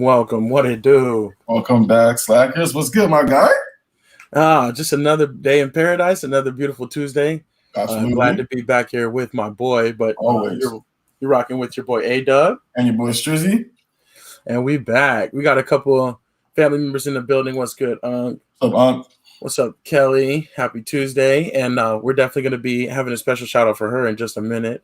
Welcome. What it do? Welcome back, SLACers. What's good, my guy? Just another day in paradise, another beautiful Tuesday. Glad to be back here with my boy, but you're rocking with your boy A-Dub. And your boy Strizzy. And we back. We got a couple of family members in the building. What's good, Unc? What's up, Unc? What's up, Kelly? Happy Tuesday. And we're definitely going to be having a special shout-out for her in just a minute.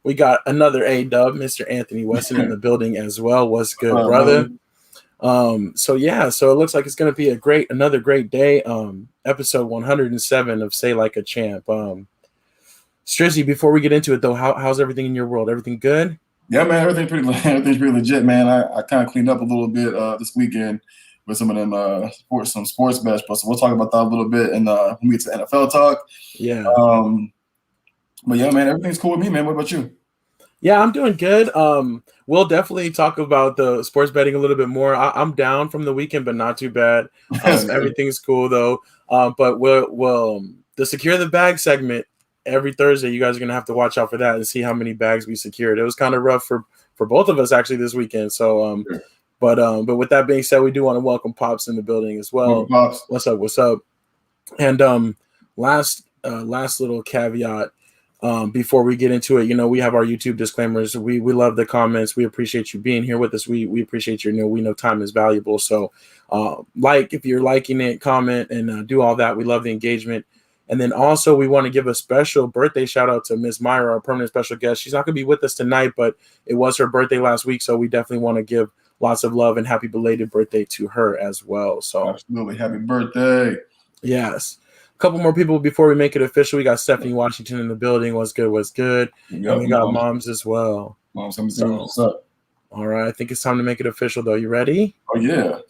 We got another A-Dub, Mr. Anthony Weston, in the building as well. What's good, brother? So it looks like it's going to be another great day. Episode 107 of Say Like a Champ. Strizzy, before we get into it, though, how's everything in your world? Everything good? Yeah, man, everything's pretty legit, man. I kind of cleaned up a little bit this weekend with some of them sports bets, but so we'll talk about that a little bit and when we get to NFL talk. Yeah. But yeah, man, everything's cool with me, man. What about you? Yeah, I'm doing good. We'll definitely talk about the sports betting a little bit more. I'm down from the weekend, but not too bad. Everything's cool though. But we'll the secure the bag segment every Thursday. You guys are gonna have to watch out for that and see how many bags we secured. It was kind of rough for both of us actually this weekend. So Sure. But with that being said, we do want to welcome Pops in the building as well. Pops. What's up? And last little caveat. Before we get into it, we have our YouTube disclaimers. We love the comments. We appreciate you being here with us. We appreciate we know time is valuable. So if you're liking it, comment and do all that. We love the engagement. And then also we want to give a special birthday shout out to Miss Myra, our permanent special guest. She's not going to be with us tonight, but it was her birthday last week. So we definitely want to give lots of love and happy belated birthday to her as well. So absolutely. Happy birthday. Yes. Couple more people before we make it official. We got Stephanie Washington in the building. What's good? Yep, and we got Moms as well. Moms, what's up? All right, I think it's time to make it official, though. You ready? Oh, yeah.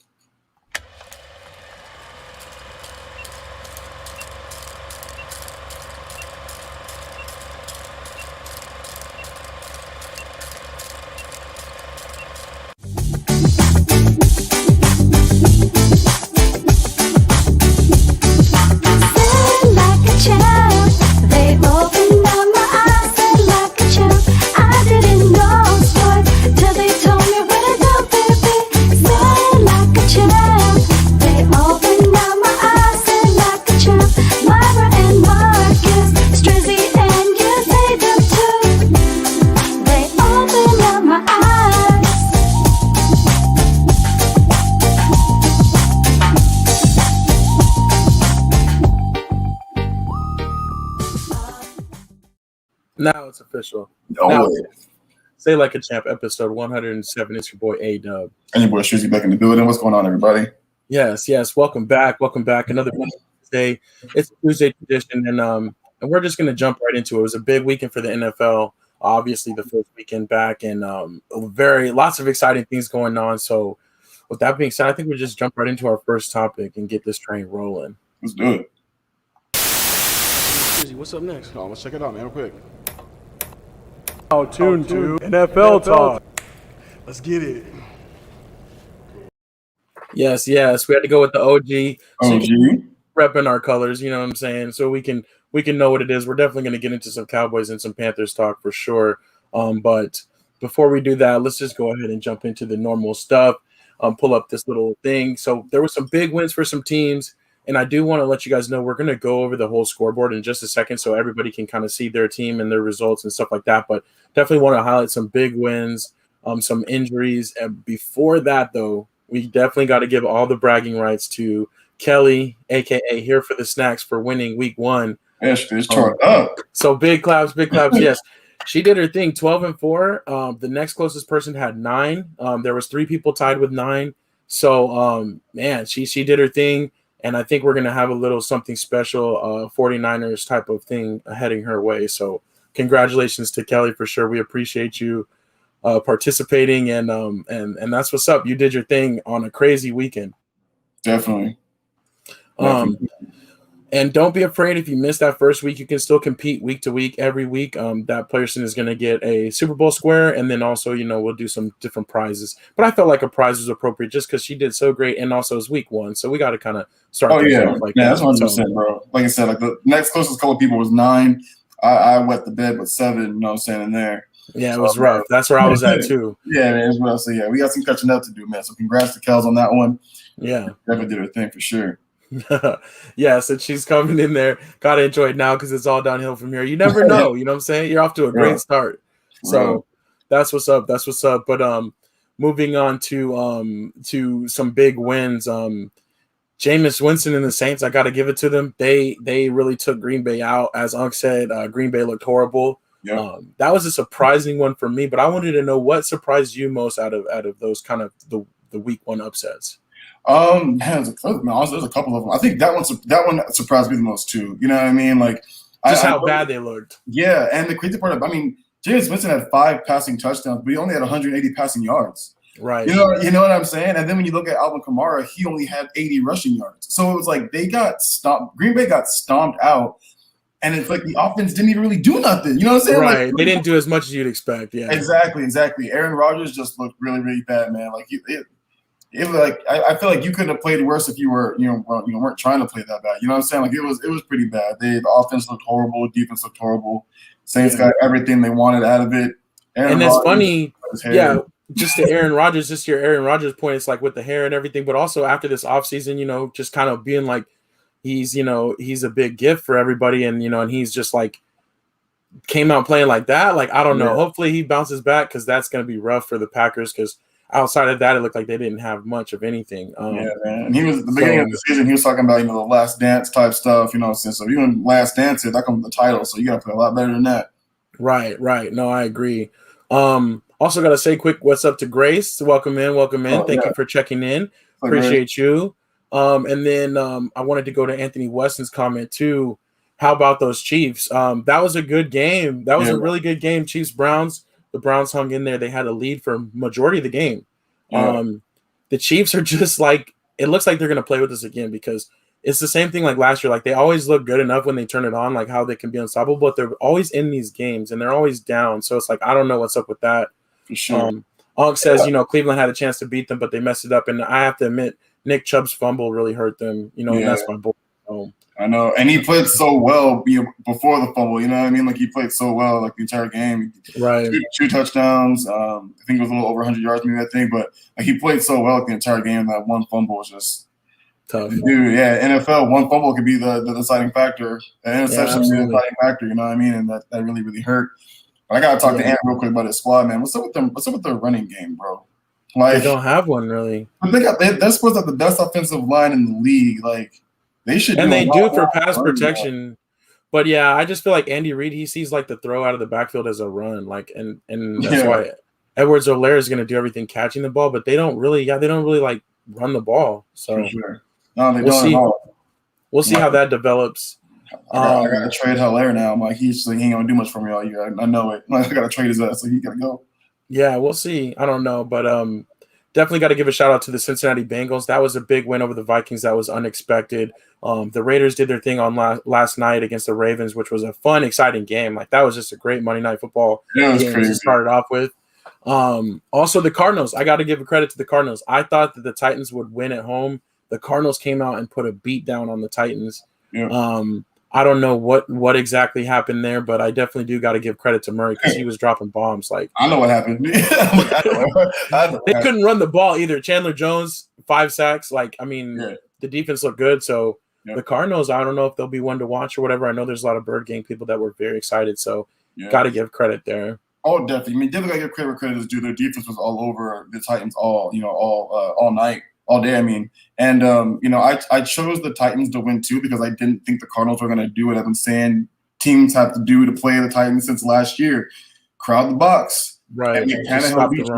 Now it's official. Say Like a Champ, episode 107. It's your boy A-Dub. And your boy Strizzy back in the building. What's going on, everybody? Yes. Welcome back. Another Tuesday. It's a Tuesday tradition, and we're just gonna jump right into it. It was a big weekend for the NFL. Obviously, the first weekend back, and lots of exciting things going on. So, with that being said, I think we just jump right into our first topic and get this train rolling. Let's do it. Strizzy, what's up next? Oh, let's check it out, man, real quick. Tune to NFL talk. Let's get it. Yes. We had to go with the OG. OG. Repping our colors, you know what I'm saying? So we can know what it is. We're definitely going to get into some Cowboys and some Panthers talk for sure. But before we do that, let's just go ahead and jump into the normal stuff. Pull up this little thing. So there were some big wins for some teams. And I do want to let you guys know we're going to go over the whole scoreboard in just a second so everybody can kind of see their team and their results and stuff like that. But definitely want to highlight some big wins, some injuries. And before that, though, we definitely got to give all the bragging rights to Kelly, a.k.a. Here for the Snacks, for winning week 1. Yes, it's turned up. So big claps. Yes. She did her thing, 12-4. The next closest person had 9. There was 3 people tied with 9. So, she did her thing. And I think we're going to have a little something special, 49ers type of thing heading her way. So congratulations to Kelly for sure. We appreciate you. participating, and that's what's up. You did your thing on a crazy weekend. Definitely. And don't be afraid if you miss that first week. You can still compete week to week, every week. That person is going to get a Super Bowl square, and then also, we'll do some different prizes. But I felt like a prize was appropriate just because she did so great, and also it's week 1, so we got to kind of start. Oh yeah, like yeah, that. that's 100%, bro. Like I said, like the next closest couple of people was 9. I wet the bed with 7. You know what I'm saying? In there. Yeah, it was rough. That's where I was at too. Yeah, man, as well. So yeah, we got some catching up to do, man. So congrats to Kels on that one. Yeah, definitely did her thing for sure. Yeah, so she's coming in there. Gotta enjoy it now because it's all downhill from here. You never know, you know what I'm saying? You're off to a great start. So that's what's up. That's what's up. But moving on to some big wins. Jameis Winston and the Saints, I gotta give it to them. They really took Green Bay out. As Unc said, Green Bay looked horrible. Yep. That was a surprising one for me, but I wanted to know what surprised you most out of those kind of the week 1 upsets. Man, there's a couple of them. I think that one surprised me the most too. You know what I mean? Like just how bad they looked. Yeah, and the crazy part Jameis Winston had 5 passing touchdowns, but he only had 180 passing yards. Right. You know what I'm saying? And then when you look at Alvin Kamara, he only had 80 rushing yards. So it was like they got stomped. Green Bay got stomped out, and it's like the offense didn't even really do nothing. You know what I'm saying? Right. Like, they didn't do as much as you'd expect. Yeah. Exactly. Aaron Rodgers just looked really, really bad, man. Like it was like I feel like you couldn't have played worse if you were weren't trying to play that bad. You know what I'm saying? Like it was pretty bad. The offense looked horrible, defense looked horrible. Saints got everything they wanted out of it. And that's funny. Yeah, just to Aaron Rodgers, just your Aaron Rodgers point, it's like with the hair and everything, but also after this offseason, just kind of being like he's a big gift for everybody, and and he's just like came out playing like that. Like I don't know. Hopefully he bounces back because that's gonna be rough for the Packers because outside of that, it looked like they didn't have much of anything. Man. And he was at the beginning of the season. He was talking about the last dance type stuff. So even last dance, that comes with the title. So you got to play a lot better than that. Right. No, I agree. Also, got to say quick, what's up to Grace? Welcome in. Thank you for checking in. Appreciate you. And then I wanted to go to Anthony Weston's comment too. How about those Chiefs? That was a good game. That was a really good game. Chiefs Browns. The Browns hung in there. They had a lead for majority of the game. Yeah. The Chiefs are just like, it looks like they're going to play with us again because it's the same thing like last year. Like they always look good enough when they turn it on, like how they can be unstoppable, but they're always in these games and they're always down. So it's like, I don't know what's up with that. For sure. Onk says, Cleveland had a chance to beat them, but they messed it up. And I have to admit, Nick Chubb's fumble really hurt them, and that's my boy. I know, and he played so well before the fumble. You know what I mean? Like he played so well, like the entire game. Right, two touchdowns. I think it was a little over 100 yards, maybe I think, but like he played so well the entire game. That one fumble was just tough. Dude, yeah, NFL, one fumble could be the deciding factor. An interception could be the deciding factor. You know what I mean? And that really, really hurt. But I gotta talk to Ant real quick about his squad, man. What's up with them? What's up with their running game, bro? Like they don't have one really. But they're supposed to have the best offensive line in the league. Like. They should, and they do for pass protection, but yeah, I just feel like Andy Reid, he sees like the throw out of the backfield as a run, like, and that's why Edwards-Helaire is going to do everything catching the ball, but they don't really like run the ball. So for sure. No, they don't at all. We'll see how that develops. I got to trade Helaire now. I'm like, he ain't gonna do much for me all year. I know it. I got to trade his ass, so he got to go. Yeah, we'll see. I don't know, but definitely got to give a shout out to the Cincinnati Bengals. That was a big win over the Vikings. That was unexpected. The Raiders did their thing on last night against the Ravens, which was a fun, exciting game. Like that was just a great Monday Night Football game to start it off with. Also, the Cardinals. I got to give a credit to the Cardinals. I thought that the Titans would win at home. The Cardinals came out and put a beat down on the Titans. Yeah. I don't know what exactly happened there, but I definitely do got to give credit to Murray because he was dropping bombs. Like I know what happened. They couldn't run the ball either. Chandler Jones, 5 sacks. Like the defense looked good. So the Cardinals, I don't know if they'll be one to watch or whatever. I know there's a lot of Bird Gang people that were very excited. So got to give credit there. Oh, definitely. Definitely got to give credit where credit is due. Their defense was all over the Titans all night. All day, And, I chose the Titans to win too because I didn't think the Cardinals were going to do what I've been saying teams have to do to play the Titans since last year. Crowd the box. Right. And make Tannehill beat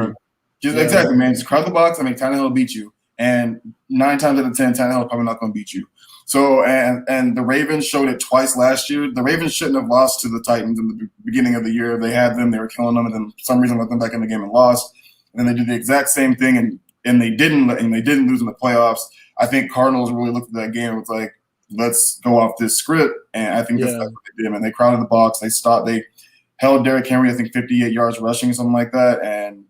you. Exactly, man. Just crowd the box and make Tannehill beat you. and 9 times out of 10, Tannehill probably not going to beat you. So and the Ravens showed it twice last year. The Ravens shouldn't have lost to the Titans in the beginning of the year. They had them, they were killing them, and then for some reason let them back in the game and lost. And then they did the exact same thing, and they didn't lose in the playoffs. I think Cardinals really looked at that game and was like, let's go off this script. And I think that's what they did. And they crowded the box. They held Derrick Henry, I think 58 yards rushing, something like that. And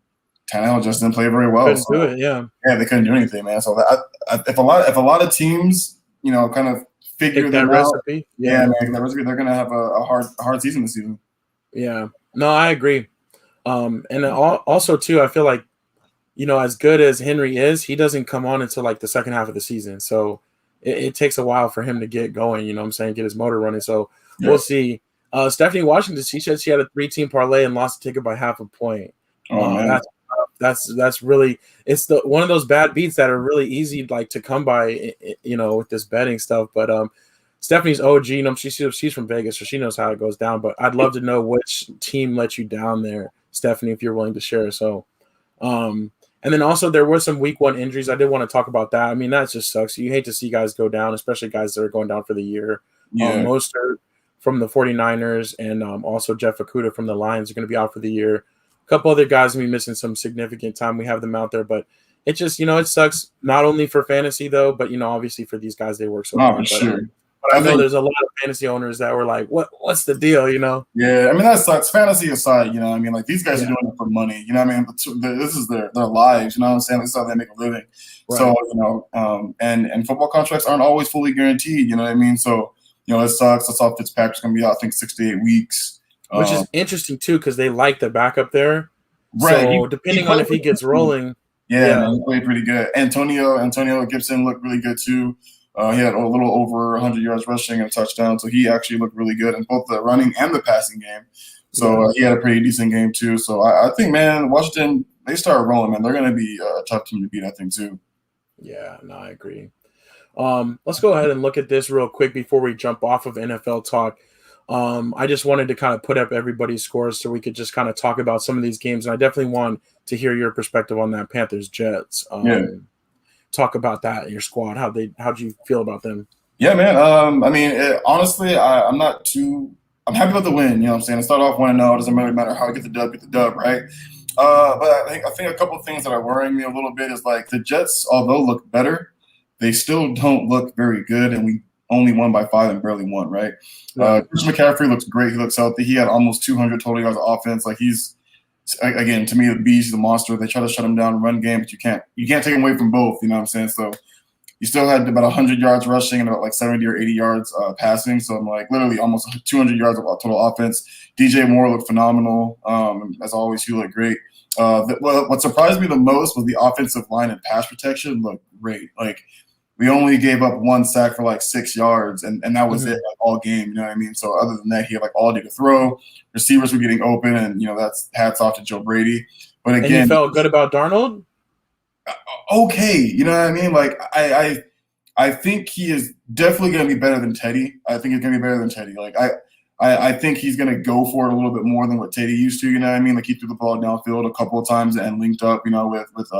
Tannehill just didn't play very well. Couldn't do it, yeah. Yeah, they couldn't do anything, man. So if a lot of teams, kind of figure that recipe. Out, yeah, man, that recipe, they're gonna have a hard season this season. Yeah, no, I agree. And also too, I feel like, as good as Henry is, he doesn't come on until like the second half of the season. So it takes a while for him to get going. Get his motor running. So we'll see. Stephanie Washington, she said she had a 3-team parlay and lost the ticket by half a point. Oh man. That's really, it's one of those bad beats that are really easy to come by, with this betting stuff. But Stephanie's OG, she's from Vegas, so she knows how it goes down. But I'd love to know which team let you down there, Stephanie, if you're willing to share. So, and then also there were some week 1 injuries. I did want to talk about that. I mean, that just sucks. You hate to see guys go down, especially guys that are going down for the year. Yeah. Mostert from the 49ers and also Jeff Okudah from the Lions are going to be out for the year. A couple other guys will be missing some significant time. We have them out there, but it just, it sucks not only for fantasy though, but obviously for these guys, they work so hard. But I know there's a lot of fantasy owners that were like, what's the deal, Yeah, I mean, that sucks. Fantasy aside, like these guys are doing it for money, this is their lives, what I'm saying? This is how they make a living. Right. So, and football contracts aren't always fully guaranteed, you know what I mean? So, it sucks. I saw Fitzpatrick's going to be out, I think, 6 to 8 weeks. Which is interesting, too, because they like the backup there. Right. So, depending on if he gets rolling. Yeah, man, he played pretty good. Antonio Gibson looked really good, too. He had a little over 100 yards rushing and a touchdown, so he actually looked really good in both the running and the passing game. So he had a pretty decent game, too. So I think, man, Washington, they started rolling, man. They're going to be a tough team to beat, I think, too. Yeah, no, I agree. Let's go ahead and look at this real quick before we jump off of NFL talk. I just wanted to kind of put up everybody's scores so we could just kind of talk about some of these games. And I definitely want to hear your perspective on that Panthers-Jets. Talk about that in your squad. How'd you feel about them? Yeah, man. I mean, honestly, I'm happy about the win. You know what I'm saying? I start off 1-0. It doesn't really matter how I get the dub, right? But I think a couple of things that are worrying me a little bit is like the Jets, although look better, they still don't look very good, and we only won by 5 and barely won, right? Christian McCaffrey looks great. He looks healthy. He had almost 200 total yards of offense. Like he's, again, to me, the beast, the monster. They try to shut him down in run game, but you can't take him away from both. You know what I'm saying? So he still had about 100 yards rushing and about like 70 or 80 yards passing. So I'm like literally almost 200 yards of total offense. DJ Moore looked phenomenal. As always, he looked great. What surprised me the most was the offensive line and pass protection looked great. Like we only gave up 1 sack for like 6 yards, and that was it like, all game. You know what I mean? So other than that, he had like all day to throw. Receivers were getting open, and that's hats off to Joe Brady. But again, and you felt good about Darnold? Okay, you know what I mean? Like I think he is definitely going to be better than Teddy. I think he's going to be better than Teddy. Like I think he's going to go for it a little bit more than what Teddy used to. You know what I mean? Like he threw the ball downfield a couple of times and linked up. With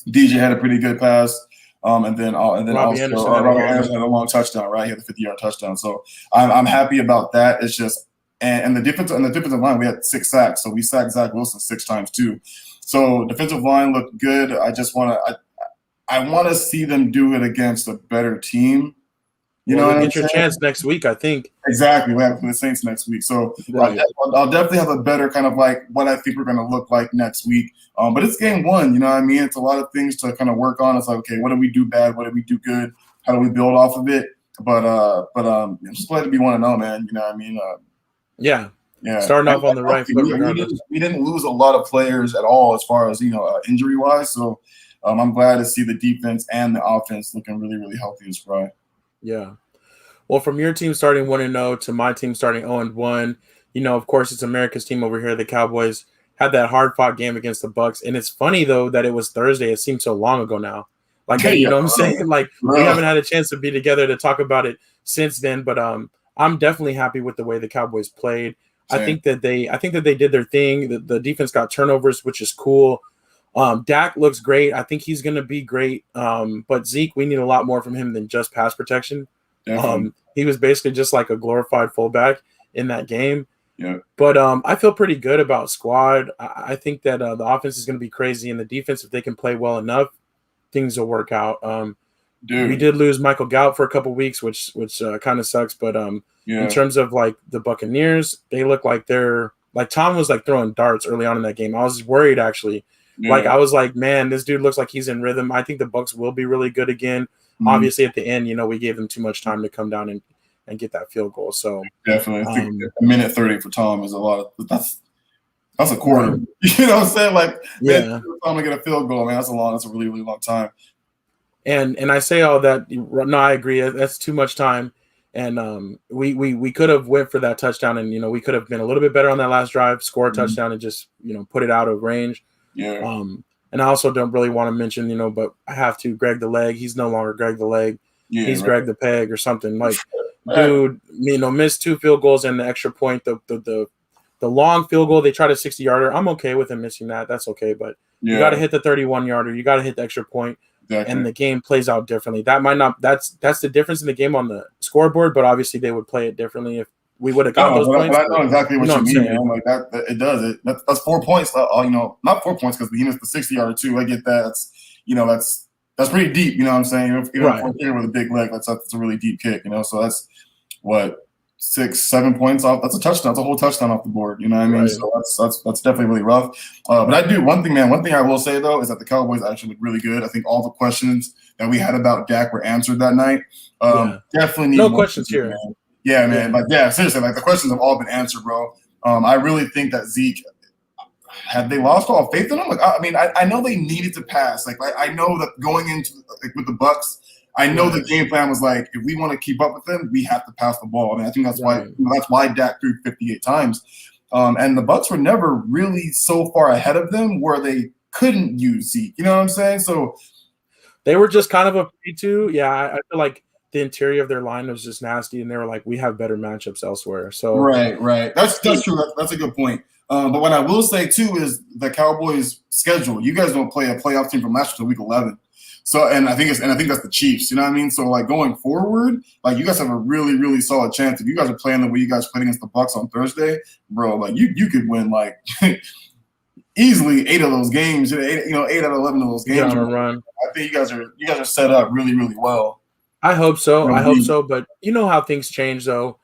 DJ had a pretty good pass. And then Robbie Anderson had a long touchdown, right? He had a 50-yard touchdown. So I'm happy about that. It's just and the defensive line, we had 6 sacks, so we sacked Zach Wilson 6 times too. So defensive line looked good. I just want to see them do it against a better team. You know, get your chance next week, I think. Exactly, we have the Saints next week, so right. I'll definitely have a better kind of like what I think we're going to look like next week. But it's game 1, you know what I mean? It's a lot of things to kind of work on. It's like, okay, what did we do bad? What did we do good? How do we build off of it? But I'm just glad to be 1-0, man. You know what I mean? Yeah. Starting off on the right foot. We didn't lose a lot of players at all as far as injury wise. So I'm glad to see the defense and the offense looking really, really healthy and spry. Yeah. Well, from your team starting 1-0 to my team starting 0-1, of course, it's America's team over here. The Cowboys had that hard-fought game against the Bucs, and it's funny though that it was Thursday. It seems so long ago now. Like, you know what I'm saying? Like, we haven't had a chance to be together to talk about it since then. But I'm definitely happy with the way the Cowboys played. Same. I think that they did their thing. The defense got turnovers, which is cool. Dak looks great. I think he's going to be great. But Zeke, we need a lot more from him than just pass protection. He was basically just like a glorified fullback in that game. Yeah. But I feel pretty good about squad. I think that the offense is going to be crazy, and the defense, if they can play well enough, things will work out. We did lose Michael Gallup for a couple weeks, which kind of sucks. But in terms of like the Buccaneers, they look like they're like Tom was like throwing darts early on in that game. I was worried actually. Yeah. Like I was like, man, this dude looks like he's in rhythm. I think the Bucs will be really good again. Mm-hmm. Obviously, at the end, we gave them too much time to come down and get that field goal. So definitely, I think a minute 30 for Tom is a lot. That's a quarter. Right. You know what I'm saying? Like, yeah, Tom to get a field goal, man. That's a really, really long time. And I say all that. No, I agree. That's too much time. And we could have went for that touchdown, and we could have been a little bit better on that last drive, score a touchdown, and just put it out of range. Yeah. And I also don't really want to mention, but I have to. Greg the Leg. He's no longer Greg the Leg. Yeah, he's right. Greg the Peg or something. Like, dude, missed 2 field goals and the extra point. The long field goal, they tried a 60-yarder. I'm okay with him missing that. That's okay. But you got to hit the 31-yarder. You got to hit the extra point. Exactly. And the game plays out differently. That might not. That's the difference in the game on the scoreboard. But obviously, they would play it differently if we would have got those points. I know exactly what you mean, man. Like that, it does. That's 4 points. Not 4 points because he missed the 60-yarder too. I get that. That's pretty deep. You know what I'm saying? Even right. With a big leg, that's a really deep kick. So that's what 6-7 points off. That's a touchdown. That's a whole touchdown off the board. You know what I mean? Right. So that's definitely really rough. But I do one thing I will say though is that the Cowboys actually look really good. I think all the questions that we had about Dak were answered that night. Definitely need no questions here. Man. Yeah, man. Like, seriously, like the questions have all been answered, bro. I really think that Zeke, had they lost all faith in him? Like, I know they needed to pass. Like I know that going into with the Bucs, I know the game plan was like, if we want to keep up with them, we have to pass the ball. I think that's why Dak threw 58 times. And the Bucs were never really so far ahead of them where they couldn't use Zeke. You know what I'm saying? So they were just kind of afraid to. Yeah, I feel like the interior of their line was just nasty, and they were like, we have better matchups elsewhere. So right. That's true. That's a good point. But what I will say too is the Cowboys' schedule. You guys don't play a playoff team from last year till week 11. So, and I think that's the Chiefs. You know what I mean? So, like going forward, like you guys have a really, really solid chance. If you guys are playing the way you guys played against the Bucs on Thursday, bro, like you could win like easily 8 of those games. 8 out of 11 of those games. On a run. I think you guys are set up really, really well. I hope so. But you know how things change, though.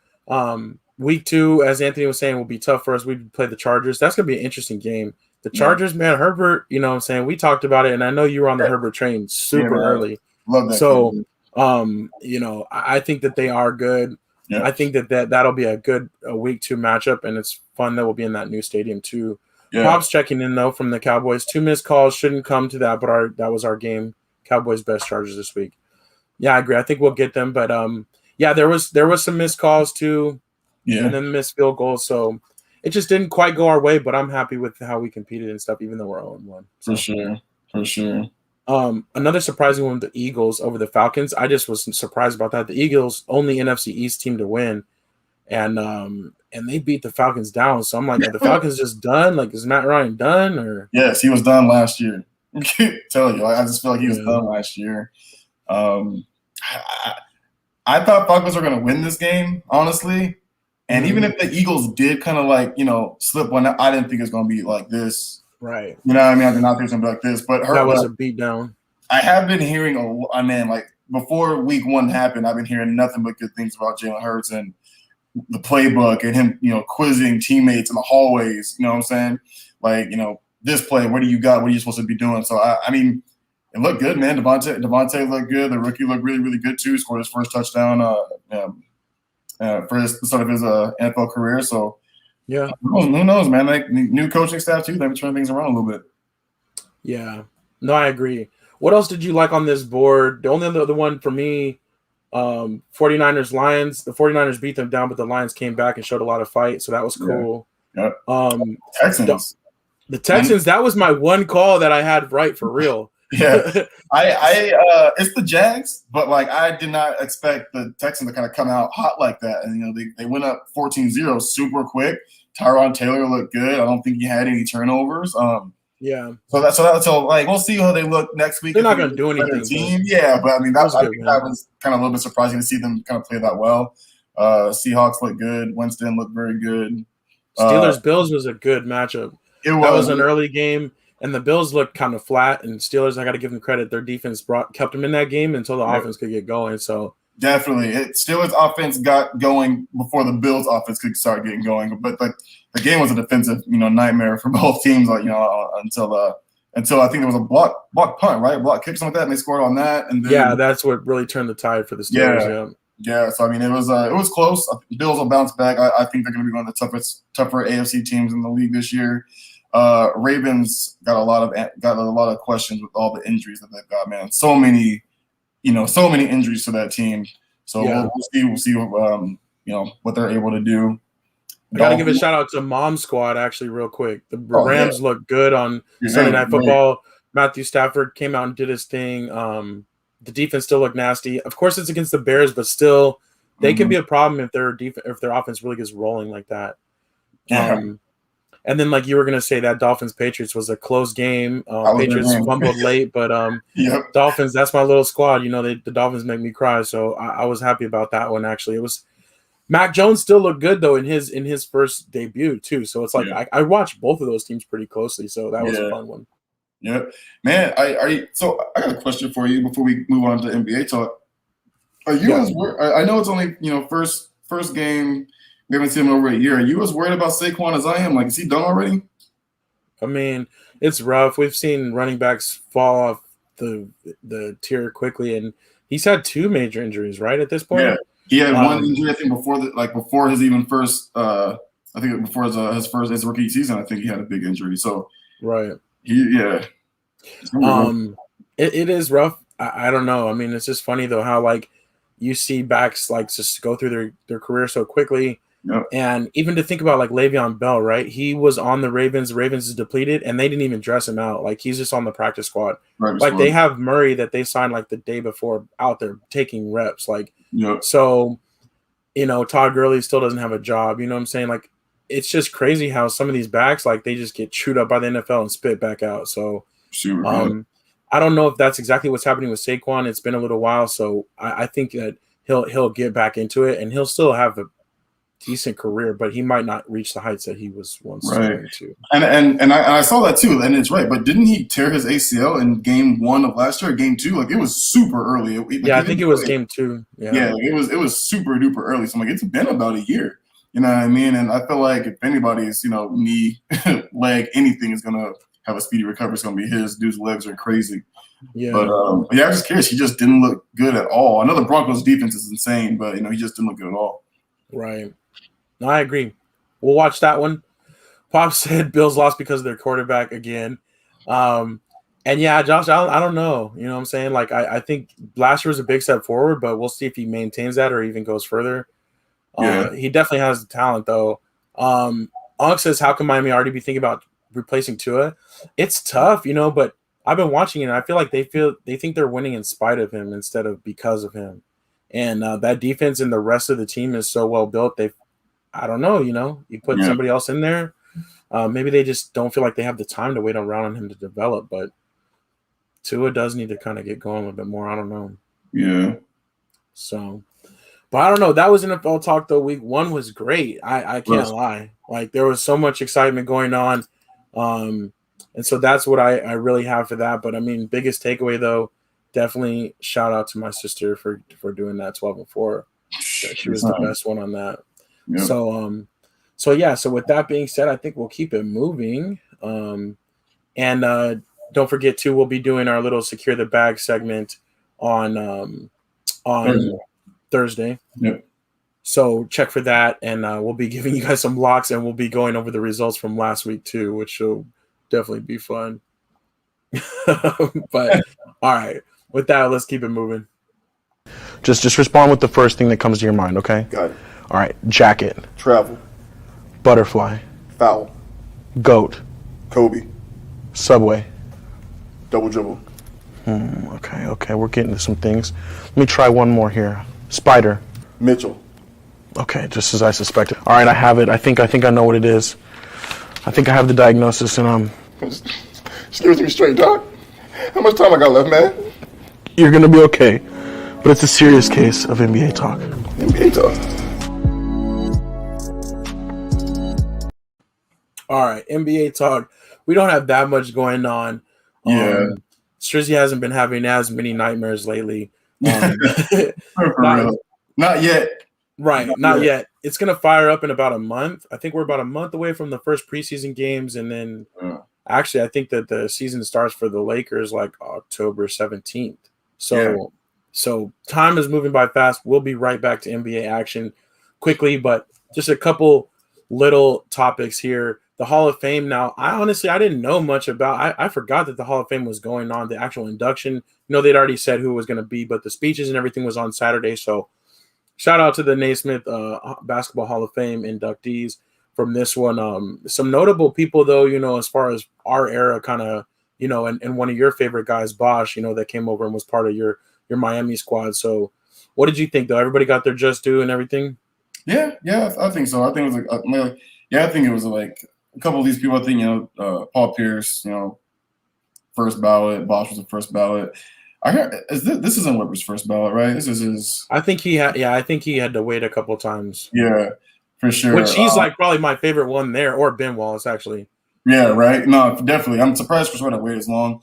Week 2, as Anthony was saying, will be tough for us. We play the Chargers. That's going to be an interesting game. The Chargers, man, Herbert, you know what I'm saying? We talked about it, and I know you were on the Herbert train super early. Love that. So, I think that they are good. Yeah. I think that'll be a good week 2 matchup, and it's fun that we'll be in that new stadium, too. Yeah. Pop's checking in, though, from the Cowboys. 2 missed calls shouldn't come to that, but that was our game. Cowboys' best Chargers this week. Yeah, I agree. I think we'll get them, but there was some missed calls too, and then missed field goals. So it just didn't quite go our way. But I'm happy with how we competed and stuff, even though we're 0-1. So. For sure. Another surprising one: the Eagles over the Falcons. I just was surprised about that. The Eagles, only NFC East team to win, and they beat the Falcons down. So I'm like, are the Falcons just done? Like, is Matt Ryan done? Or yes, he was done last year. Tell you, I just feel like he was done last year. I thought Falcons were going to win this game, honestly. And even if the Eagles did kind of like, slip one out, I didn't think it was going to be like this. Right. You know what I mean? I did not think it was going to be like this. But that was a beatdown. I have been hearing, before week 1 happened, I've been hearing nothing but good things about Jalen Hurts and the playbook and him, quizzing teammates in the hallways. You know what I'm saying? Like, this play, what do you got? What are you supposed to be doing? So, it looked good, man. Devontae looked good. The rookie looked really, really good too. Scored his first touchdown for the start of his NFL career. So, who knows, man? Like new coaching staff too. They be turning things around a little bit. Yeah, no, I agree. What else did you like on this board? The only other one for me, 49ers Lions. The 49ers beat them down, but the Lions came back and showed a lot of fight, so that was cool. Yeah. Texans. The Texans. That was my one call that I had right for real. Yeah, it's the Jags, but like I did not expect the Texans to kind of come out hot like that. And they went up 14-0 super quick. Tyrod Taylor looked good. I don't think he had any turnovers. Yeah. So like we'll see how they look next week. They're not going to do anything. Team. Yeah, but I mean that was kind of a little bit surprising to see them kind of play that well. Seahawks look good. Winston looked very good. Steelers Bills was a good matchup. That was an early game, and the Bills looked kind of flat. And Steelers, I got to give them credit. Their defense kept them in that game until the offense could get going. So definitely, Steelers offense got going before the Bills offense could start getting going. But like the game was a defensive, nightmare for both teams. Like until I think there was a block punt, right? Block kick, something like that, and they scored on that. And then, that's what really turned the tide for the Steelers. Yeah. So I mean, it was close. Bills will bounce back. I think they're going to be one of the tougher AFC teams in the league this year. Ravens got a lot of questions with all the injuries that they've got. Man, so many injuries to that team. So we'll see what they're able to do. I got to give a shout out to Mom Squad actually real quick. The Rams look good on Sunday Night Football. Matthew Stafford came out and did his thing. The defense still looked nasty. Of course, it's against the Bears, but still, they can be a problem if their offense really gets rolling like that. And then, like you were gonna say, that Dolphins-Patriots was a close game. Patriots fumbled late, but Dolphins. That's my little squad. The Dolphins make me cry, so I was happy about that one. Actually, it was. Mac Jones still looked good though in his first debut too. So it's like I watched both of those teams pretty closely. So that was a fun one. Yeah, man. I got a question for you before we move on to NBA talk. Are you as worried? I know it's only first game. We haven't seen him over a year. Are you as worried about Saquon as I am? Like, is he done already? I mean, it's rough. We've seen running backs fall off the tier quickly, and he's had 2 major injuries right at this point. Yeah, he had one injury I think before his even first. I think before his rookie season, I think he had a big injury. So right. It is rough. I don't know. I mean, it's just funny though how like you see backs like just go through their career so quickly. Yep. And even to think about like Le'Veon Bell, right? He was on the Ravens. The Ravens is depleted, and they didn't even dress him out. Like he's just on the practice squad. They have Murray that they signed like the day before out there taking reps. Like so, Todd Gurley still doesn't have a job. You know what I'm saying? Like it's just crazy how some of these backs like they just get chewed up by the NFL and spit back out. So I don't know if that's exactly what's happening with Saquon. It's been a little while, so I think that he'll get back into it, and he'll still have a decent career, but he might not reach the heights that he was once going to. And I saw that too, and it's right. But didn't he tear his ACL in game 1 of last year? Game 2, like it was super early. I think it was game 2. Yeah, it was super duper early. So I'm like, it's been about a year. You know what I mean? And I feel like if anybody's knee, leg, anything is gonna have a speedy recovery, it's gonna be his. Dude's legs are crazy. Yeah. But I'm just curious. He just didn't look good at all. I know the Broncos defense is insane, but he just didn't look good at all. Right. No, I agree. We'll watch that one. Pop said Bills lost because of their quarterback again. And yeah, Josh, I don't know. You know what I'm saying? Like, I think last year was a big step forward, but we'll see if he maintains that or even goes further. He definitely has the talent, though. Onk says, how can Miami already be thinking about replacing Tua? It's tough, but I've been watching it, and I feel like they think they're winning in spite of him instead of because of him. And that defense and the rest of the team is so well built. I don't know, you put somebody else in there. Maybe they just don't feel like they have the time to wait around on him to develop. But Tua does need to kind of get going a little bit more. I don't know. Yeah. So, but I don't know. That was NFL talk, though. Week 1 was great. I can't lie. Like, there was so much excitement going on. And so that's what I really have for that. But, I mean, biggest takeaway, though, definitely shout out to my sister for doing that 12-4. She was the best one on that. Yep. So with that being said, I think we'll keep it moving. And don't forget too, we'll be doing our little secure the bag segment on Thursday. Yep. So check for that, and we'll be giving you guys some locks, and we'll be going over the results from last week too, which will definitely be fun. But all right, with that, let's keep it moving. Just respond with the first thing that comes to your mind, okay? Got it. All right, jacket. Travel. Butterfly. Foul. Goat. Kobe. Subway. Double dribble. Okay, we're getting to some things. Let me try one more here. Spider. Mitchell. Okay, just as I suspected. All right, I have it. I think I know what it is. I think I have the diagnosis, and Just give it to me straight, Doc. How much time I got left, man? You're gonna be okay, but it's a serious case of NBA talk. NBA talk. All right, NBA talk. We don't have that much going on. Yeah. Strizzy hasn't been having as many nightmares lately. For real. Not yet. Right, not yet. It's gonna fire up in about a month. I think we're about a month away from the first preseason games, and then actually, I think that the season starts for the Lakers like October 17th. So time is moving by fast. We'll be right back to NBA action quickly, but just a couple little topics here. The Hall of Fame. Now, I didn't know much about. I forgot that the Hall of Fame was going on. The actual induction. You know, they'd already said who it was going to be, but the speeches and everything was on Saturday. So, shout out to the Naismith Basketball Hall of Fame inductees from this one. Some notable people, though, you know, as far as our era, kind of, you know, and one of your favorite guys, Bosch, you know, that came over and was part of your Miami squad. So, what did you think, though? Everybody got their just due and everything. Yeah, I think so. I think it was I think it was like a couple of these people. I think, you know, Paul Pierce, you know, first ballot. Bosch was the first ballot. This isn't Webber's first ballot, right? This is his. I think he had. Yeah, I think he had to wait a couple times. Yeah, for sure. Which he's like probably my favorite one there, or Ben Wallace actually. Yeah, right. No, definitely. I'm surprised Chris Webber waited as long.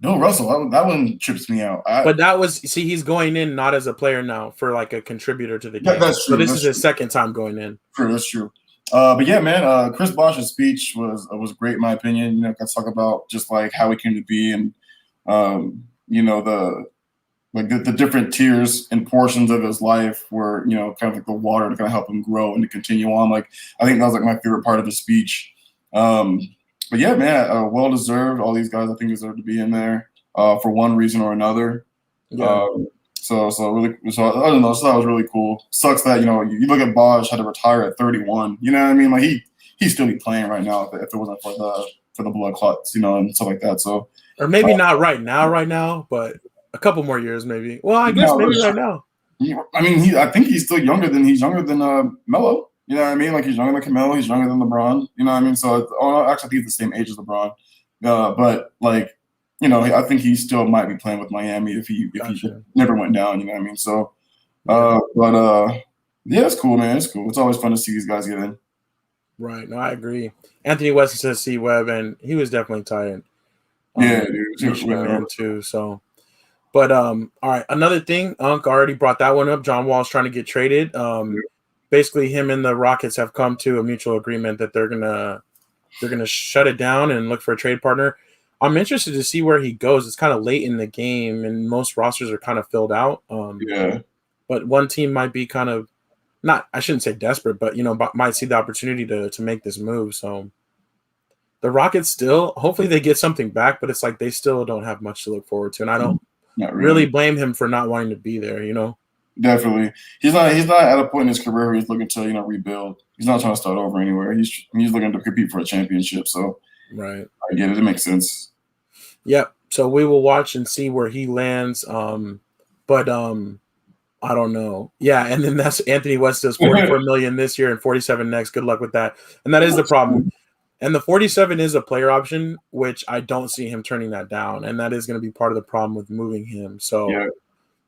Bill Russell, that one trips me out. But that was he's going in not as a player now for like a contributor to the game. That's true. So this is his second time going in. True, that's true. But yeah, man, Chris Bosh's speech was great in my opinion. You know, got to talk about just like how he came to be and you know, the different tiers and portions of his life were, you know, kind of like the water to kind of help him grow and to continue on. Like, I think that was like my favorite part of his speech. But yeah, man, well deserved. All these guys I think deserve to be in there for one reason or another. Yeah. So I don't know. So that was really cool. Sucks that, you know, you look at Bosch had to retire at 31. You know what I mean? Like he'd still be playing right now if it wasn't for the blood clots, you know, and stuff like that. So or maybe not right now, but a couple more years maybe. Well, I guess maybe right now. I mean, I think he's still younger than Melo. You know what I mean? Like he's younger than Carmelo, he's younger than LeBron. You know what I mean? So actually, I think he's the same age as LeBron. But like, you know, I think he still might be playing with Miami if he never went down. You know what I mean? So, yeah, it's cool, man. It's cool. It's always fun to see these guys get in. Right. No, I agree. Anthony West says C-Web, and he was definitely tired. Yeah, dude. Man too. So, but all right. Another thing, Unc already brought that one up. John Wall's trying to get traded. Basically, him and the Rockets have come to a mutual agreement that they're gonna shut it down and look for a trade partner. I'm interested to see where he goes. It's kind of late in the game, and most rosters are kind of filled out. But one team might be kind of not. I shouldn't say desperate, but you know, might see the opportunity to make this move. So the Rockets still, hopefully, they get something back, but it's like they still don't have much to look forward to, and I don't really blame him for not wanting to be there. You know. Definitely, he's not at a point in his career where he's looking to, you know, rebuild. He's not trying to start over anywhere. He's looking to compete for a championship. So, right, I get it. It makes sense. Yep. So we will watch and see where he lands. But I don't know. Yeah, and then that's Anthony West does $44 million this year and $47 next. Good luck with that. And that is the problem. And the 47 is a player option, which I don't see him turning that down, and that is going to be part of the problem with moving him. So. Yeah.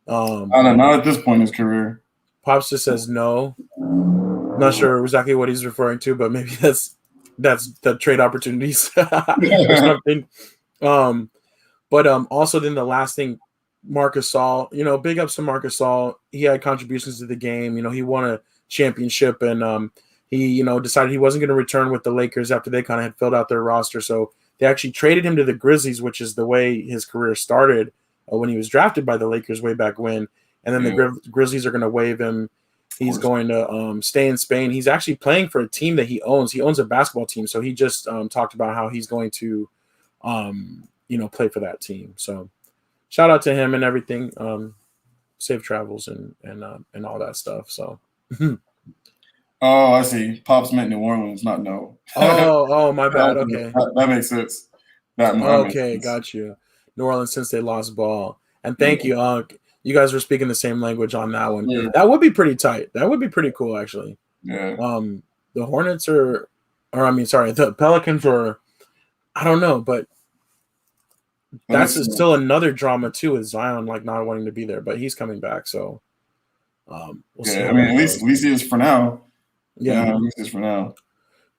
I don't know, not at this point in his career. Pops just says no. Not sure exactly what he's referring to, but maybe that's the trade opportunities or something. But also then the last thing, Marc Gasol, you know, big ups to Marc Gasol. He had contributions to the game. You know, he won a championship, and he, you know, decided he wasn't going to return with the Lakers after they kind of had filled out their roster. So they actually traded him to the Grizzlies, which is the way his career started. When he was drafted by the Lakers way back when, and then the Grizzlies are going to waive him. He's going to stay in Spain. He's actually playing for a team that he owns. He owns a basketball team, so he just talked about how he's going to, you know, play for that team. So, shout out to him and everything. Safe travels and all that stuff. So. Oh, I see. Pops meant New Orleans, not no. Oh, my bad. Okay, that makes sense. Okay, got you. New Orleans since they lost Ball. And thank you, Unc. You guys were speaking the same language on that one. Yeah. That would be pretty tight. That would be pretty cool, actually. Yeah. The Hornets the Pelicans are I don't know, but that's That's- still another drama too, with Zion like not wanting to be there, but he's coming back, so we'll see. Yeah, I mean, at least he is for now. Yeah, at least it's for now.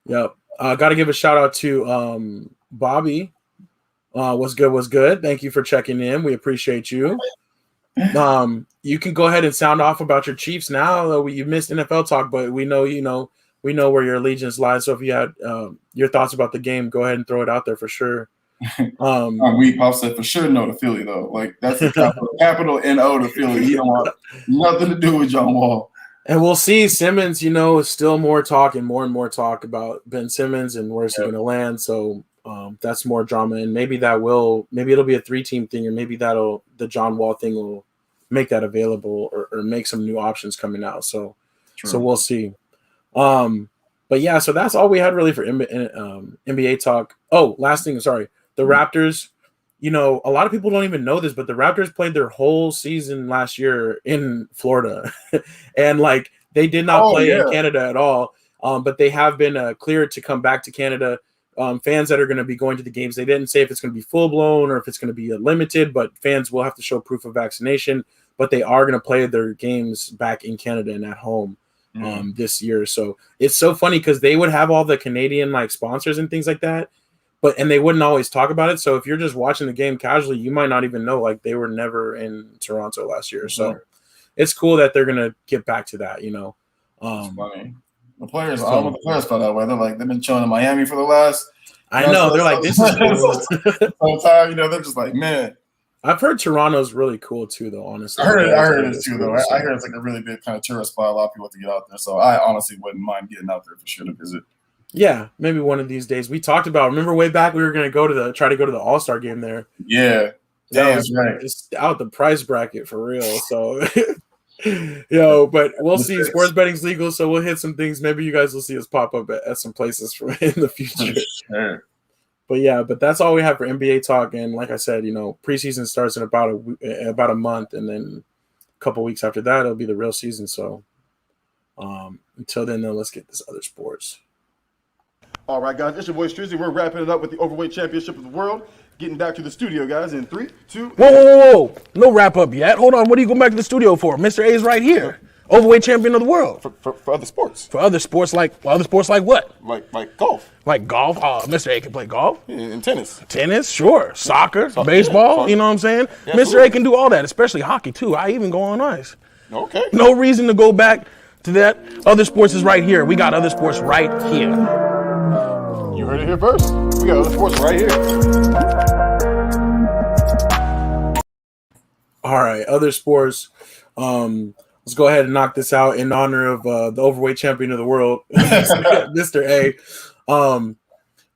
yep. Got to give a shout out to Bobby. What's good? Thank you for checking in. We appreciate you. You can go ahead and sound off about your Chiefs now. You missed NFL talk, but we know where your allegiance lies. So if you had your thoughts about the game, go ahead and throw it out there for sure. Pop said for sure no to Philly though. Like that's the capital N-O to Philly. He don't want nothing to do with John Wall. And we'll see. Simmons, still more talk and more talk about Ben Simmons and where's he going to land. So that's more drama, and maybe it'll be a 3-team thing, or maybe the John Wall thing will make that available, or make some new options coming out. So we'll see. But yeah, so that's all we had really for NBA talk. Oh, last thing, sorry. The Raptors, a lot of people don't even know this, but the Raptors played their whole season last year in Florida. And like they did not play in Canada at all. But they have been cleared to come back to Canada. Fans that are going to be going to the games, they didn't say if it's going to be full blown or if it's going to be limited, but fans will have to show proof of vaccination. But they are going to play their games back in Canada and at home this year. So it's so funny because they would have all the Canadian like sponsors and things like that. And they wouldn't always talk about it. So if you're just watching the game casually, you might not even know, like they were never in Toronto last year. So it's cool that they're going to get back to that, It's funny. The players, I don't know what the players felt that way. They're like, they've been chilling in Miami for the last. I know. They're like, this is cool. Whole time, they're just like, man. I've heard Toronto's really cool too, though, honestly. I heard it too, though. I heard it's like a really big kind of tourist spot. A lot of people to get out there. So I honestly wouldn't mind getting out there for sure to visit. Yeah, maybe one of these days. We talked about, remember way back we were going to try to go to the All-Star game there. Yeah. That's right. Just out the price bracket for real. So, but we'll see. Sports betting's legal, so we'll hit some things. Maybe you guys will see us pop up at some places in the future. Sure. But that's all we have for NBA talk. And like I said, preseason starts in about a month, and then a couple weeks after that, it'll be the real season. So until then, let's get this other sports. All right, guys, it's your boy Strizzy. We're wrapping it up with the Overweight Championship of the World. Getting back to the studio, guys, in 3, 2. Whoa. No wrap up yet. Hold on. What are you going back to the studio for? Mr. A is right here. Overweight champion of the world. For other sports. For other sports like what? Like golf. Like golf? Mr. A can play golf. Yeah, and tennis. Tennis, sure. Soccer, baseball, you know what I'm saying? Yeah, Mr. A can do all that, especially hockey, too. I even go on ice. Okay. No reason to go back to that. Other sports is right here. We got other sports right here. You heard it here first. We got other sports right here. All right, other sports. Let's go ahead and knock this out in honor of the overweight champion of the world, Mr. A.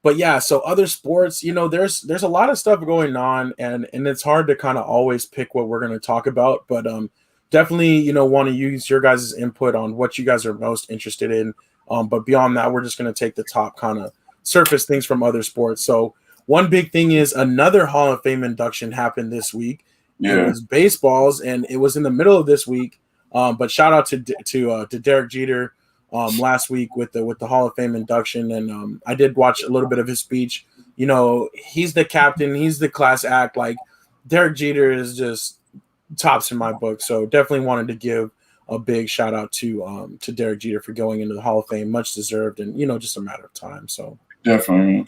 But yeah, so other sports, there's a lot of stuff going on, and it's hard to kind of always pick what we're going to talk about. But definitely, want to use your guys' input on what you guys are most interested in. But beyond that, we're just going to take the top kind of surface things from other sports. So one big thing is another Hall of Fame induction happened this week. Yeah. It was baseballs, and it was in the middle of this week. But shout out to Derek Jeter last week with the Hall of Fame induction, and I did watch a little bit of his speech. He's the captain, he's the class act. Like Derek Jeter is just tops in my book. So definitely wanted to give a big shout out to Derek Jeter for going into the Hall of Fame, much deserved, and just a matter of time. So definitely.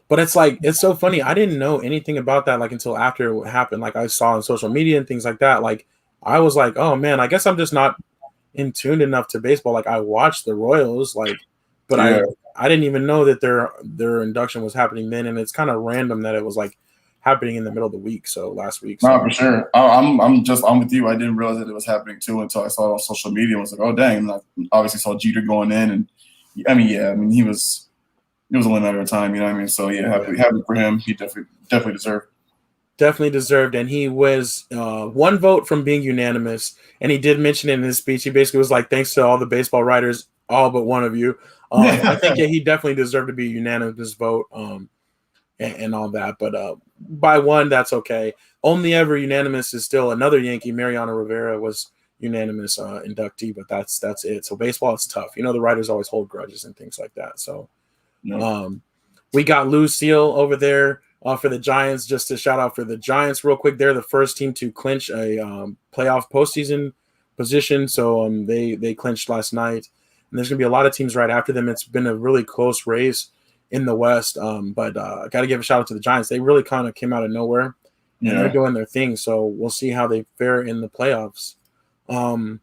But it's so funny. I didn't know anything about that until after it happened. Like I saw on social media and things like that. Like I was like, oh man, I guess I'm just not in tune enough to baseball. Like I watched the Royals, but I didn't even know that their induction was happening then. And it's kind of random that it was happening in the middle of the week. So last week. No, for sure. I'm with you. I didn't realize that it was happening too until I saw it on social media and was like, oh dang. And I obviously saw Jeter going in, and it was only a matter of time, you know what I mean? So yeah, happy for him. He definitely deserved. Definitely deserved, and he was one vote from being unanimous. And he did mention in his speech, he basically was like, "Thanks to all the baseball writers, all but one of you." I think he definitely deserved to be a unanimous vote, and all that. But by one, that's okay. Only ever unanimous is still another Yankee, Mariano Rivera, was unanimous inductee, but that's it. So baseball is tough. The writers always hold grudges and things like that. So. We got Lucille over there for the Giants. Just to shout out for the Giants real quick. They're the first team to clinch a playoff postseason position. So they clinched last night. And there's going to be a lot of teams right after them. It's been a really close race in the West. But got to give a shout out to the Giants. They really kind of came out of nowhere. And they're doing their thing. So we'll see how they fare in the playoffs. A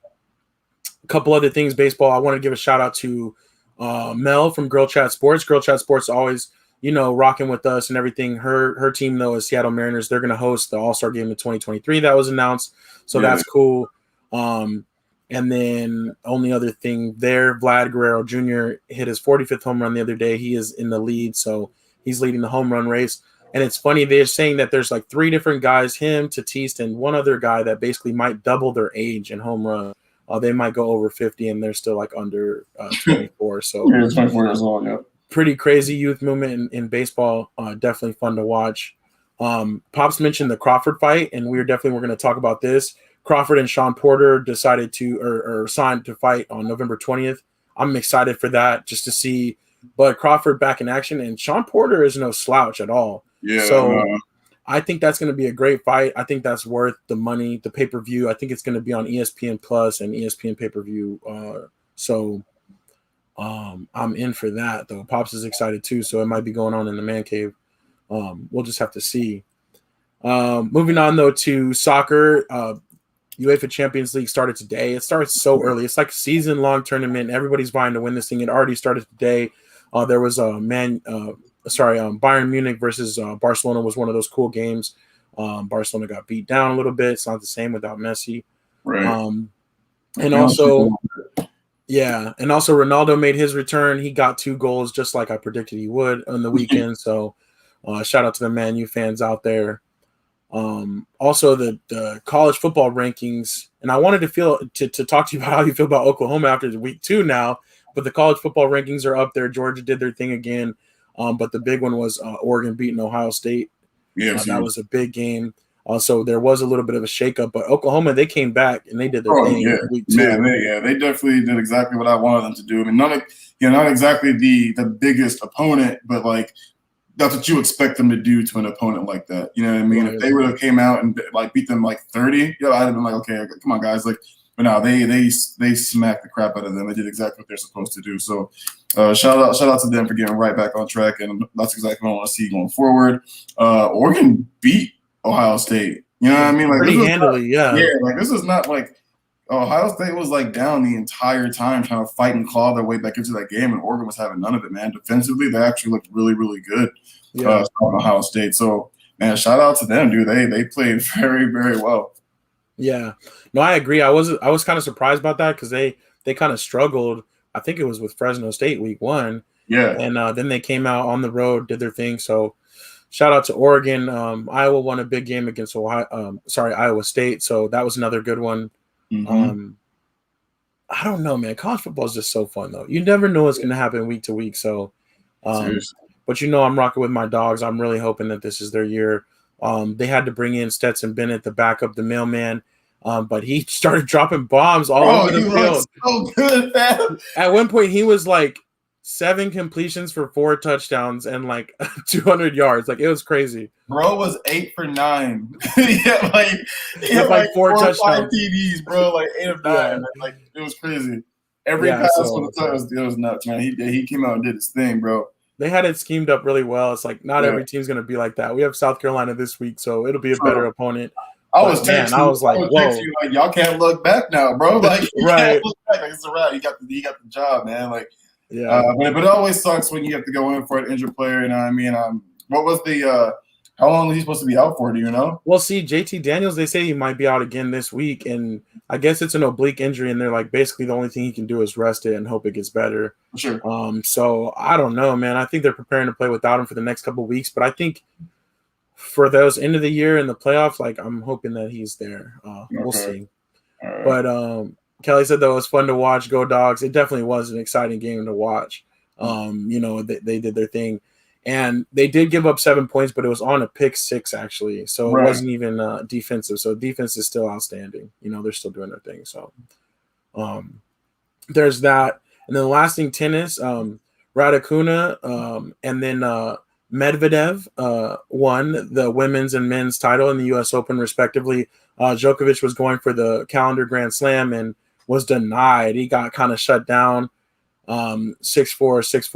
couple other things, baseball. I want to give a shout out to Mel from Girl Chat Sports. Girl Chat Sports always, rocking with us and everything. Her team, though, is Seattle Mariners. They're going to host the All-Star Game in 2023 that was announced. So that's cool. And then only other thing there, Vlad Guerrero Jr. hit his 45th home run the other day. He is in the lead, so he's leading the home run race. And it's funny, they're saying that there's like 3 different guys, him, Tatis, and one other guy that basically might double their age in home run. They might go over 50, and they're still like under 24. So 24 years old, yeah. Pretty crazy youth movement in baseball. Definitely fun to watch. Pops mentioned the Crawford fight, and we're going to talk about this. Crawford and Sean Porter decided to or signed to fight on November 20th. I'm excited for that just to see Bud Crawford back in action, and Sean Porter is no slouch at all. Yeah. So I think that's going to be a great fight. I think that's worth the money, the pay-per-view. I think it's going to be on ESPN Plus and ESPN pay-per-view. So I'm in for that, though. Pops is excited too, so it might be going on in the man cave. We'll just have to see. Moving on, though, to soccer. UEFA Champions League started today. It starts so early. It's like a season-long tournament. Everybody's vying to win this thing. It already started today. There was a Bayern Munich versus Barcelona was one of those cool games. Barcelona got beat down a little bit. It's not the same without Messi. Right. And also Ronaldo made his return. He got 2 goals just like I predicted he would on the weekend. So shout out to the Man U fans out there. Also the college football rankings, and I wanted to talk to you about how you feel about Oklahoma after the week 2 now, but the college football rankings are up there. Georgia did their thing again. But the big one was Oregon beating Ohio State. That was a big game. Also, there was a little bit of a shakeup, but Oklahoma, they came back and they did their thing. Yeah. Week 2. Man, they definitely did exactly what I wanted them to do. I mean, not exactly the biggest opponent, but like that's what you expect them to do to an opponent like that. You know what I mean? Right. If they would have came out and like beat them like 30, I'd have been like, okay, come on, guys. Like, but no, they smacked the crap out of them. They did exactly what they're supposed to do. So shout out to them for getting right back on track, and that's exactly what I want to see going forward. Oregon beat Ohio State. You know what I mean? Like pretty handily, yeah. Like this is not like Ohio State was like down the entire time trying to fight and claw their way back into that game, and Oregon was having none of it, man. Defensively, they actually looked really, really good. Ohio State. So, man, shout out to them, dude. They played very, very well. Yeah. No, I agree. I was kind of surprised about that because they kind of struggled. I think it was with Fresno State week 1. Yeah. And then they came out on the road, did their thing. So shout out to Oregon. Iowa won a big game against Iowa State. So that was another good one. Mm-hmm. I don't know, man. College football is just so fun, though. You never know what's going to happen week to week. So, but I'm rocking with my dogs. I'm really hoping that this is their year. They had to bring in Stetson Bennett, the backup, the mailman. But he started dropping bombs all over the field. So good, man. At one point, he was like 7 completions for 4 touchdowns and like 200 yards. Like, it was crazy. Bro was 8 for 9. he had like 4 touchdowns. 5 TDs, bro. Like 8 of 9. Yeah. Like it was crazy. Every pass was it was nuts, man. He came out and did his thing, bro. They had it schemed up really well. It's like not every team's gonna be like that. We have South Carolina this week, so it'll be a better opponent. I was like, whoa, like y'all can't look back now, bro. Like, right? Like, it's a wrap. He got the job, man. Like, yeah. But it always sucks when you have to go in for an injured player. You know what I mean? What was the? How long is he supposed to be out for? Do you know? Well, see, JT Daniels, they say he might be out again this week, and I guess it's an oblique injury, and they're like basically the only thing he can do is rest it and hope it gets better. Sure. So I don't know, man. I think they're preparing to play without him for the next couple of weeks, but I think for those end of the year and the playoffs, like I'm hoping that he's there. We'll see. Right. But Kelly said though it was fun to watch. Go Dogs! It definitely was an exciting game to watch. They did their thing. And they did give up 7 points, but it was on a pick 6, actually. So it wasn't even defensive. So defense is still outstanding. They're still doing their thing. So there's that. And then the last thing, tennis. Raducanu, and then Medvedev won the women's and men's title in the U.S. Open, respectively. Djokovic was going for the calendar Grand Slam and was denied. He got kind of shut down, 6-4, 6-4,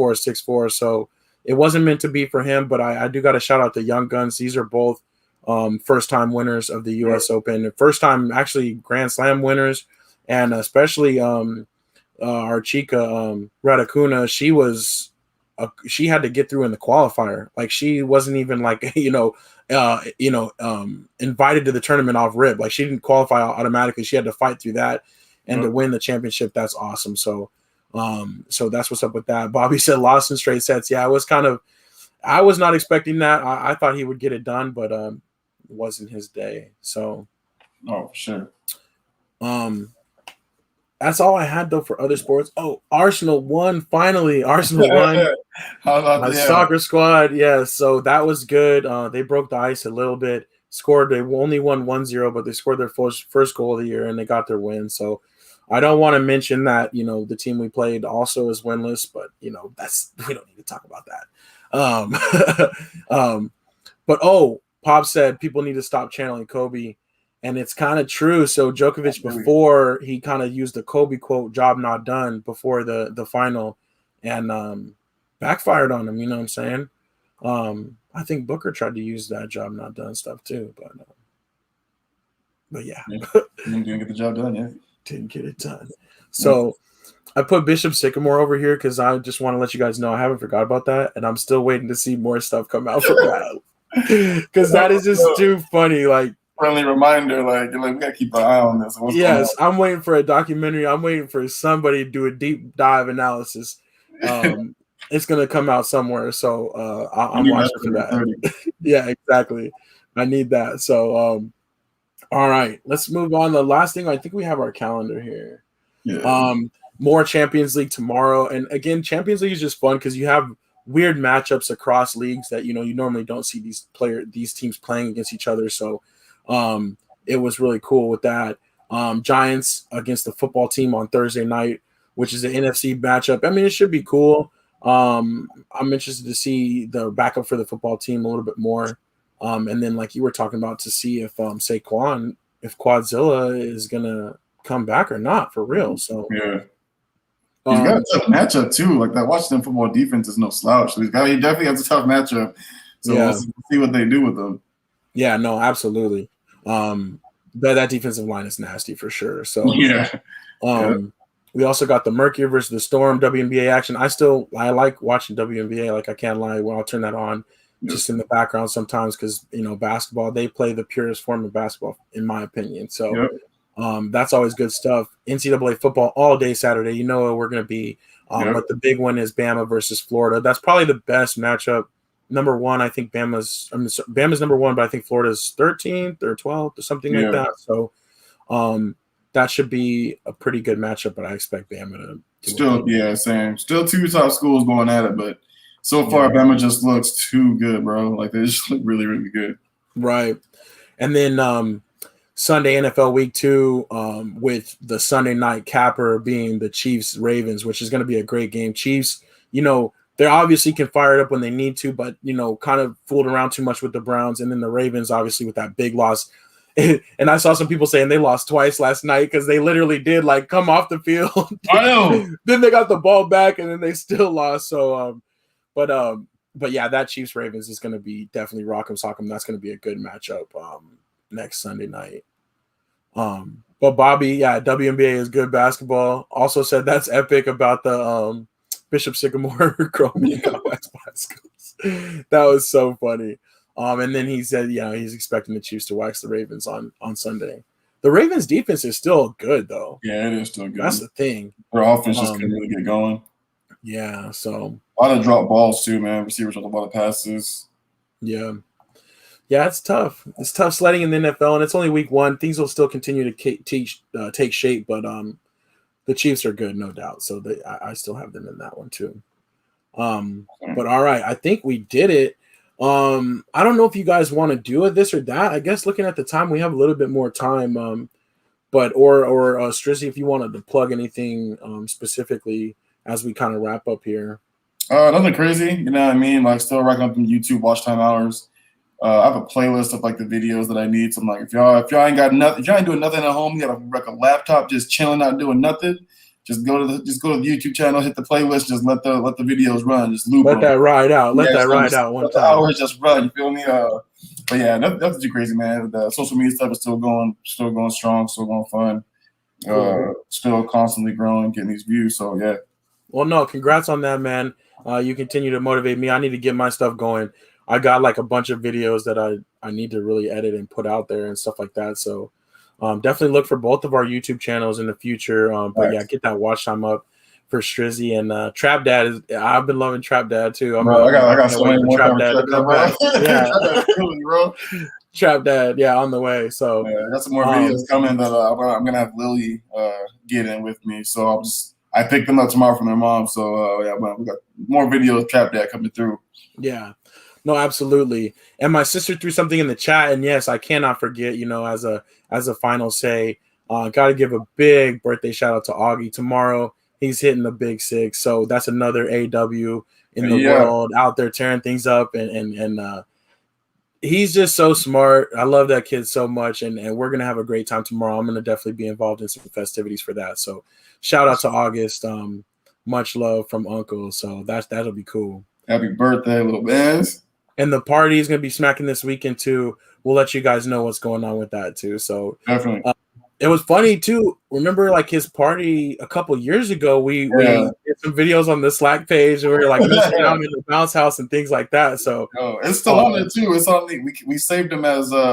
6-4. So it wasn't meant to be for him, but I do got to shout out the young guns. These are both first-time winners of the U.S. Open, first-time actually Grand Slam winners, and especially our chica Raducanu. She had to get through in the qualifier. Like she wasn't even like invited to the tournament off rip. Like she didn't qualify automatically. She had to fight through that and to win the championship. That's awesome. So that's what's up with that. Bobby said lost in straight sets. Yeah, I was not expecting that. I thought he would get it done, but it wasn't his day. So sure. That's all I had though for other sports. Oh, Arsenal won finally. Arsenal won. How about My soccer squad, yeah. So that was good. They broke the ice a little bit. They only won 1-0, but they scored their first goal of the year and they got their win. So I don't want to mention that the team we played also is winless, but we don't need to talk about that. But Pop said people need to stop channeling Kobe. And it's kind of true. So Djokovic, before he kind of used the Kobe quote, "Job not done," before the final, and backfired on him. You know what I'm saying? I think Booker tried to use that "job not done" stuff too, but yeah, didn't get the job done. Yeah, didn't get it done. So I put Bishop Sycamore over here because I just want to let you guys know I haven't forgot about that, and I'm still waiting to see more stuff come out from that because that is just too funny. Like. Friendly reminder, like we gotta keep an eye on this. Yes, I'm waiting for a documentary. I'm waiting for somebody to do a deep dive analysis. It's gonna come out somewhere, so I'm watching for that. Yeah, exactly. I need that. So, all right, let's move on. The last thing, I think we have our calendar here. Yeah. More Champions League tomorrow, and again, Champions League is just fun because you have weird matchups across leagues that you normally don't see these teams playing against each other. So. It was really cool with that. Giants against the football team on Thursday night, which is an NFC matchup. I mean, it should be cool. I'm interested to see the backup for the football team a little bit more. And then, like you were talking about, to see if Saquon, if Quadzilla is gonna come back or not for real. So yeah, he's got a tough matchup too. Like that Washington football defense is no slouch. So he definitely has a tough matchup. So we'll see what they do with them. Yeah, no, absolutely. But that defensive line is nasty for sure. So we also got the Mercury versus the Storm WNBA action. I like watching WNBA. Like I can't lie, when I'll turn that on just in the background sometimes because basketball, they play the purest form of basketball in my opinion. So that's always good stuff. NCAA football all day Saturday. We're gonna be. But the big one is Bama versus Florida. That's probably the best matchup. Number one, I think Bama's number one, but I think Florida's 13th or 12th or something like that. So that should be a pretty good matchup, but I expect Bama to same. Still two top schools going at it, but so far Bama just looks too good, bro. Like they just look really, really good. Right. And then Sunday NFL Week 2 with the Sunday night capper being the Chiefs Ravens, which is going to be a great game. Chiefs, they obviously can fire it up when they need to, but, kind of fooled around too much with the Browns. And then the Ravens, obviously, with that big loss. And I saw some people saying they lost twice last night because they literally did, come off the field. I know. Then they got the ball back, and then they still lost. So, but yeah, that Chiefs-Ravens is going to be definitely rock'em sock'em. That's going to be a good matchup next Sunday night. But Bobby, WNBA is good basketball. Also said that's epic about the Bishop Sycamore Chromium West bicycles. That was so funny. And then he said, he's expecting the Chiefs to wax the Ravens on Sunday. The Ravens defense is still good though. Yeah, it is still good. That's the thing. Their offense just couldn't really get going. Yeah, so a lot of drop balls too, man. Receivers with a lot of passes. Yeah, it's tough. It's tough sledding in the NFL, and it's only week 1. Things will still continue to take shape, but the Chiefs are good, no doubt. So I still have them in that one too. But all right, I think we did it. I don't know if you guys want to do this or that. I guess looking at the time, we have a little bit more time. But Strizzy, if you wanted to plug anything specifically as we kind of wrap up here. Nothing crazy, you know what I mean? Like still racking up them YouTube watch time hours. I have a playlist of like the videos that I need. So I'm like, if y'all ain't got nothing, if y'all ain't doing nothing at home, you got like a laptop just chilling out doing nothing. Just go to the YouTube channel, hit the playlist, just let the videos run, just loop. Let that ride out. Let that ride out one let time. The hours just run. You feel me? But yeah, nothing too crazy, man. The social media stuff is still going strong, still going fun. Still constantly growing, getting these views. So yeah. Well, no, congrats on that, man. You continue to motivate me. I need to get my stuff going. I got like a bunch of videos that I need to really edit and put out there and stuff like that. So definitely look for both of our YouTube channels in the future. But yeah, get that watch time up for Strizzy and Trap Dad. I've been loving Trap Dad too. I got so many more Trap Dad to come back. Yeah. bro. Trap Dad, yeah, on the way. So I got some more videos coming that I'm gonna have Lily get in with me. So I picked them up tomorrow from their mom. So yeah, we got more videos Trap Dad coming through. Yeah. No, absolutely. And my sister threw something in the chat, and yes, I cannot forget, you know, as a final say, got to give a big birthday shout out to Augie tomorrow. He's hitting the big 6, so that's another AW in the world out there tearing things up, and he's just so smart. I love that kid so much, and we're gonna have a great time tomorrow. I'm gonna definitely be involved in some festivities for that. So shout out to August. Much love from Uncle. So that'll be cool. Happy birthday, little Benz. And the party is going to be smacking this weekend too. We'll let you guys know what's going on with that too. So definitely, it was funny too. Remember, like his party a couple years ago, we did some videos on the Slack page, and we were like out in the bounce house and things like that. So it's still on there too. It's on we saved them as crap.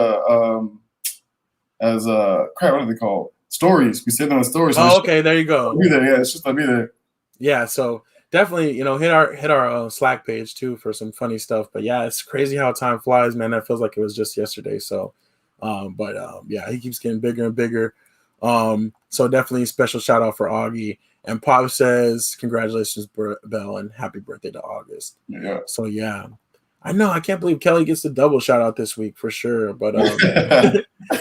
What are they called? Stories. We saved them as stories. So okay, there you go. Be there, yeah. It's just gonna be there. Yeah. So definitely, you know, hit our Slack page too for some funny stuff. But yeah, it's crazy how time flies, man. That feels like it was just yesterday. So, yeah, he keeps getting bigger and bigger. So definitely a special shout out for Augie. And Pop says, congratulations, Belle, and happy birthday to August. Yeah. So yeah, I know. I can't believe Kelly gets the double shout out this week for sure. But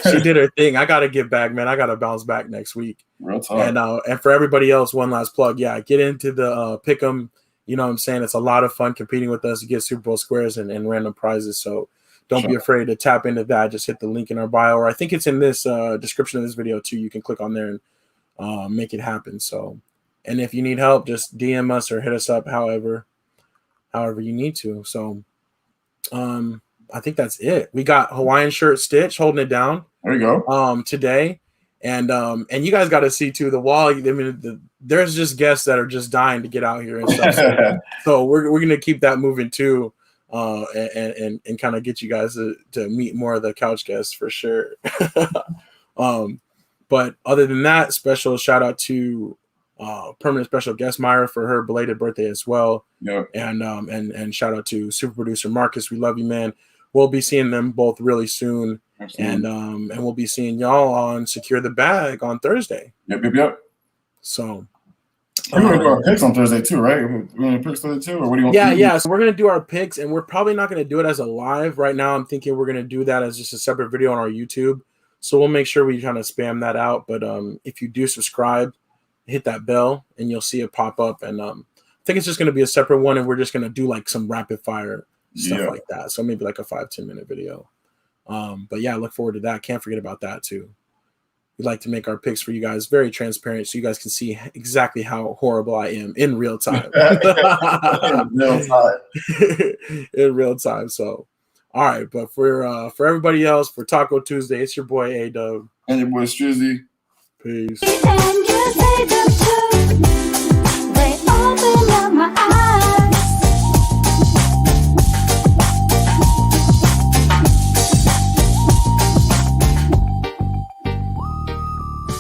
she did her thing. I got to get back, man. I got to bounce back next week. Real talk. And for everybody else, one last plug. Yeah, get into the Pick'em. You know what I'm saying? It's a lot of fun competing with us. You get Super Bowl squares and random prizes. So don't be afraid to tap into that. Just hit the link in our bio, or I think it's in this description of this video too. You can click on there and make it happen. So, and if you need help, just DM us or hit us up however you need to. So I think that's it. We got Hawaiian shirt Stitch holding it down. There you go. Today. And you guys got to see too the wall. I mean, there's just guests that are just dying to get out here and stuff. So we're gonna keep that moving too, and kind of get you guys to meet more of the couch guests for sure. But other than that, special shout out to permanent special guest Myra for her belated birthday as well. Yeah. And shout out to super producer Marcus. We love you, man. We'll be seeing them both really soon. Absolutely. And we'll be seeing y'all on Secure the Bag on Thursday. Yep. So we're gonna do our picks on Thursday too, right? We're gonna pick Thursday too, or what do you want? Yeah. So we're gonna do our picks, and we're probably not gonna do it as a live right now. I'm thinking we're gonna do that as just a separate video on our YouTube. So we'll make sure we kind of spam that out. But if you do subscribe, hit that bell, and you'll see it pop up. And I think it's just gonna be a separate one, and we're just gonna do like some rapid fire stuff like that. So maybe like a 5-10 minute video. But yeah, I look forward to that. Can't forget about that too. We'd like to make our picks for you guys very transparent so you guys can see exactly how horrible I am in real time. In real time. So, all right. But for everybody else, for Taco Tuesday, it's your boy A-Dub. And your boy Strizzy. Peace.